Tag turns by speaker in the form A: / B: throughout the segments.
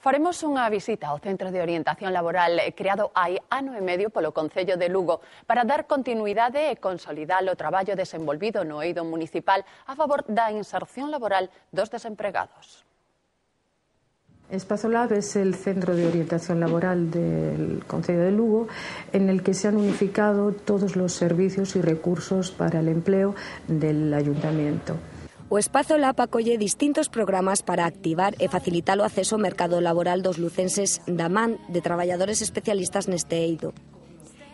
A: Faremos unha visita ao Centro de Orientación Laboral creado hai ano e medio polo Concello de Lugo para dar continuidade e consolidar o traballo desenvolvido no eido municipal a favor da inserción laboral dos desempregados.
B: Espazolab es el centro de orientación laboral del Concello de Lugo en el que se han unificado todos los servicios y recursos para el empleo del Ayuntamiento.
C: O Espazolab acolle distintos programas para activar e facilitar o acceso ao mercado laboral dos lucenses da man de traballadores especialistas neste eido.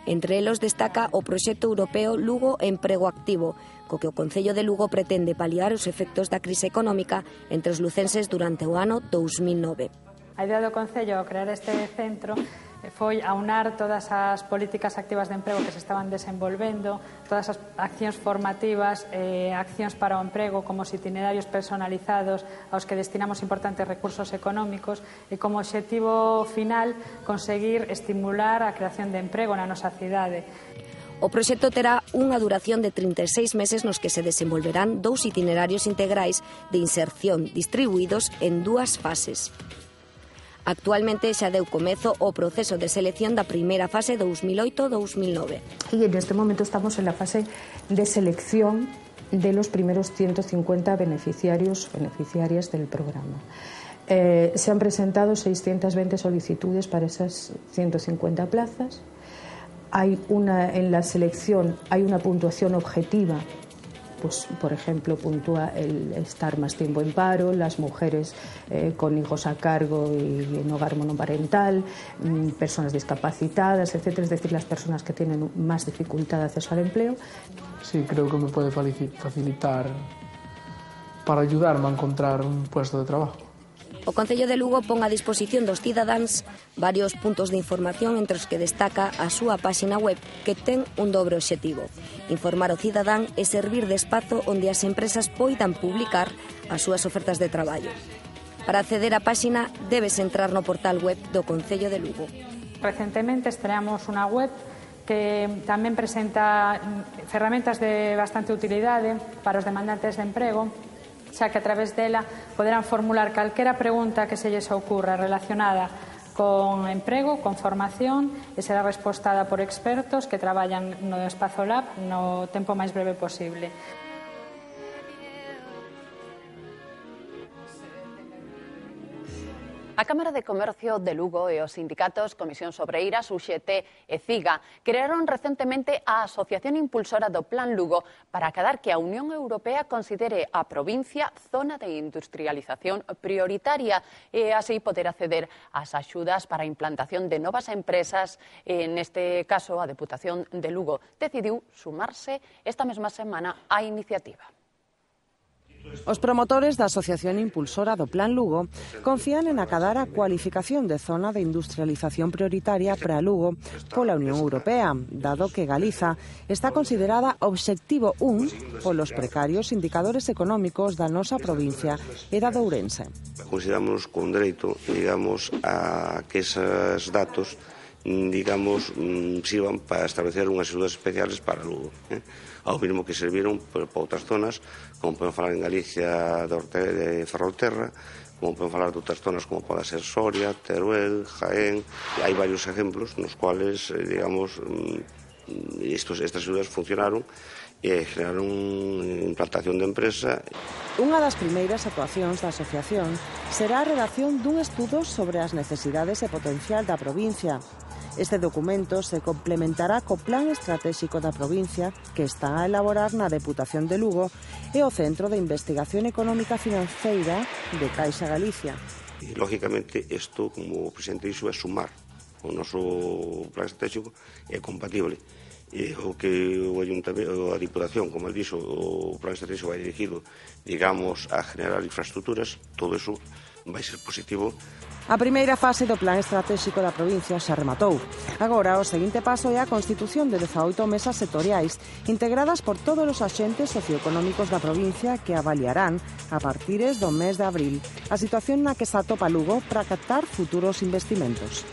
C: Entre elos destaca o proxecto europeo Lugo Emprego Activo, co que o Concello de Lugo pretende paliar os efectos da crise económica entre os lucenses durante o ano 2009.
D: A idea do Concello ao crear este centro foi aunar todas as políticas activas de emprego que se estaban desenvolvendo, todas as accións formativas, accións para o emprego, como os itinerarios personalizados aos que destinamos importantes recursos económicos e como obxectivo final conseguir estimular a creación de emprego na nosa cidade.
C: O proxecto terá unha duración de 36 meses nos que se desenvolverán 2 itinerarios integrais de inserción distribuídos en 2 fases. Actualmente xa deu comezo o proceso de selección da primeira fase 2008-2009.
B: Y en este momento estamos en la fase de selección de los primeros 150 beneficiarias del programa. Se han presentado 620 solicitudes para esas 150 plazas. En la selección hay una puntuación objetiva. Pues, por ejemplo, puntúa el estar más tiempo en paro, las mujeres con hijos a cargo y en hogar monoparental, personas discapacitadas, etcétera, es decir, las personas que tienen más dificultad de acceso al empleo.
E: Sí, creo que me puede facilitar para ayudarme a encontrar un puesto de trabajo.
C: O Concello de Lugo pon a disposición dos cidadáns varios puntos de información entre os que destaca a súa páxina web que ten un dobre obxectivo: informar o cidadán e servir de espazo onde as empresas poidan publicar as súas ofertas de traballo. Para acceder á páxina debes entrar no portal web do Concello de Lugo.
D: Recentemente estreamos unha web que tamén presenta ferramentas de bastante utilidade para os demandantes de emprego, xa que a través dela poderán formular calquera pregunta que se lles ocurra relacionada con emprego, con formación, e será respostada por expertos que traballan no Espazolab no tempo máis breve posible.
A: A Cámara de Comercio de Lugo e os sindicatos Comisións Obreiras, UGT e CIGA crearon recentemente a Asociación Impulsora do Plan Lugo para acadar que a Unión Europea considere a provincia zona de industrialización prioritaria e así poder acceder ás axudas para a implantación de novas empresas. Neste caso, a Deputación de Lugo decidiu sumarse esta mesma semana á iniciativa.
F: Os promotores da Asociación Impulsora do Plan Lugo confían en acadar a cualificación de zona de industrialización prioritaria para Lugo pola Unión Europea, dado que Galiza está considerada obxectivo 1 polos precarios indicadores económicos da nosa provincia e da de Ourense.
G: Consideramos con dereito, a que esos datos sirvan para establecer unhas axudas especiales para Lugo, ao mesmo que serviron para outras zonas, como podemos falar en Galicia de Ferrolterra, como podemos falar de outras zonas como pode ser Soria, Teruel, Jaén. Hai varios exemplos nos cuales, estas axudas funcionaron e generaron implantación de empresa.
F: Unha das primeiras actuacións da asociación será a redacción dun estudo sobre as necesidades e potencial da provincia. Este documento se complementará co Plan Estratégico da provincia que está a elaborar na Deputación de Lugo e o Centro de Investigación Económica Financeira de Caixa Galicia.
G: E, lógicamente, isto, como o presidente dixo, é sumar. O noso plan estratégico é compatible. E o que a Diputación, como ele dixo, o plan estratégico vai dirigido, a generar infraestructuras, todo eso vai ser positivo.
F: A primeira fase do Plan Estratégico da provincia xa rematou. Agora, o seguinte paso é a constitución de 18 mesas sectoriais integradas por todos os axentes socioeconómicos da provincia que avaliarán, a partires do mes de abril, a situación na que se atopa Lugo para captar futuros investimentos.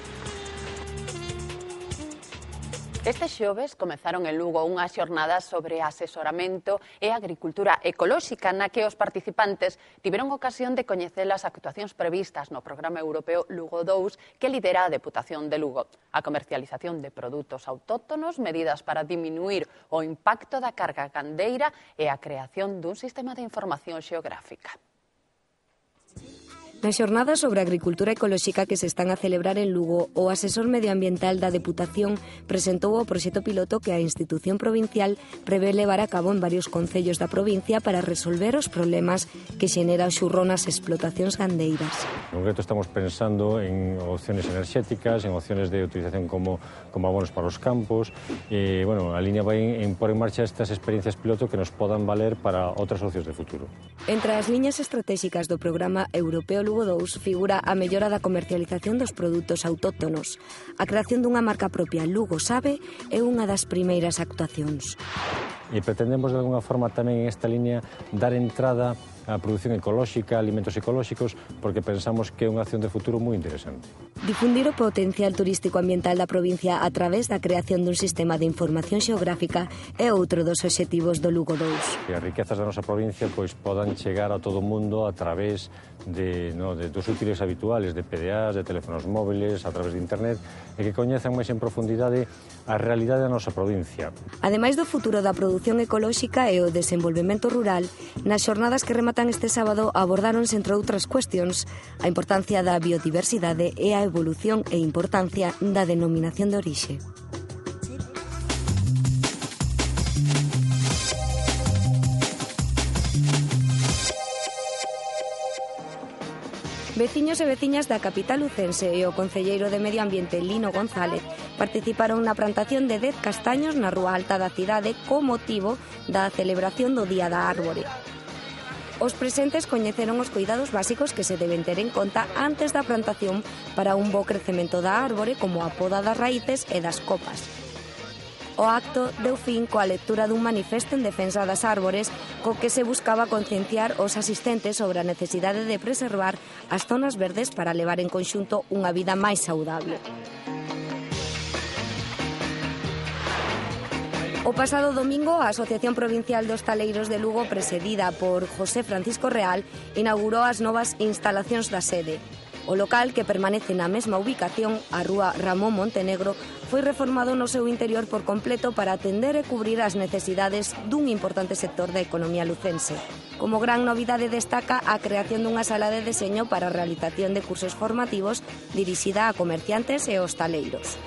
A: Este xoves comezaron en Lugo unhas xornadas sobre asesoramento e agricultura ecolóxica na que os participantes tiveron ocasión de coñecer as actuacións previstas no programa europeo Lugo 2 que lidera a Deputación de Lugo. A comercialización de produtos autóctonos, medidas para diminuir o impacto da carga gandeira e a creación dun sistema de información xeográfica.
C: Nas xornadas sobre agricultura ecolóxica que se están a celebrar en Lugo, o asesor medioambiental da Deputación presentou o proxecto piloto que a institución provincial prevé levar a cabo en varios concellos da provincia para resolver os problemas que xenera o xurro nas explotacións gandeiras.
H: En concreto estamos pensando en opciones enerxéticas, en opciones de utilización como abonos para os campos. A línea vai en pôr en marcha estas experiencias piloto que nos podan valer para outras opcións de futuro.
C: Entre as liñas estratégicas do programa europeo Lugo 2 figura a mellora da comercialización dos produtos autóctonos. A creación dunha marca propia, Lugo Sabe, é unha das primeiras actuacións.
H: E pretendemos de alguna forma tamén en esta línea dar entrada á produción ecolóxica, alimentos ecolóxicos, porque pensamos que é unha acción de futuro moi interesante.
C: Difundir o potencial turístico ambiental da provincia a través da creación dun sistema de información xeográfica é outro dos obxectivos do Lugo 2.
H: Que as riquezas da nosa provincia podan chegar a todo o mundo a través dos útiles habituales, de PDAs, de teléfonos móviles, a través de internet, e que coñezan máis en profundidade a realidade da nosa provincia.
C: Ademais do futuro da produción ecolóxica e o desenvolvemento rural, nas xornadas que rematan este sábado abordáronse, entre outras cuestións, a importancia da biodiversidade e a evolución e importancia da denominación de orixe. Veciños e veciñas da capital lucense e o concelleiro de Medio Ambiente, Lino González, participaron na plantación de 10 castaños na rúa alta da cidade co motivo da celebración do Día da Árbore. Os presentes coñeceron os cuidados básicos que se deben ter en conta antes da plantación para un bo crecemento da árbore, como a poda das raíces e das copas. O acto deu fin coa lectura dun manifesto en defensa das árbores co que se buscaba concienciar os asistentes sobre a necesidade de preservar as zonas verdes para levar en conxunto unha vida máis saudable. O pasado domingo, a Asociación Provincial de Hostaleiros de Lugo, presidida por José Francisco Real, inaugurou as novas instalacións da sede. O local, que permanece na mesma ubicación, a rúa Ramón Montenegro, foi reformado no seu interior por completo para atender e cubrir as necesidades dun importante sector da economía lucense. Como gran novidade destaca a creación dunha sala de deseño para a realización de cursos formativos dirixida a comerciantes e hostaleiros.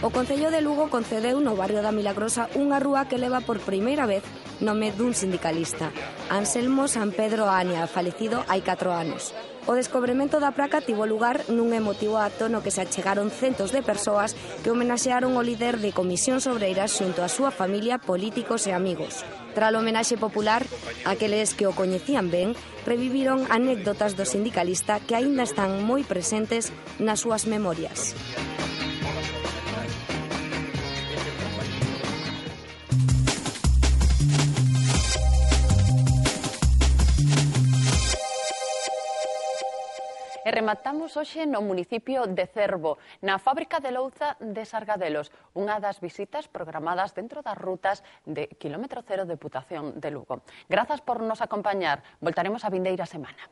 C: O Concello de Lugo concedeu no barrio da Milagrosa unha rúa que leva por primeira vez nome dun sindicalista, Anselmo San Pedro Ania, falecido hai 4 anos. O descobrimento da placa tivo lugar nun emotivo acto no que se achegaron centos de persoas que homenaxearon o líder de Comisións Obreiras xunto a súa familia, políticos e amigos. Tras o homenaxe popular, aqueles que o coñecían ben reviviron anécdotas do sindicalista que aínda están moi presentes nas súas memorias.
A: E rematamos hoxe no municipio de Cervo, na fábrica de louza de Sargadelos, unha das visitas programadas dentro das rutas de Kilómetro Cero Deputación de Lugo. Grazas por nos acompañar. Voltaremos a vindeira semana.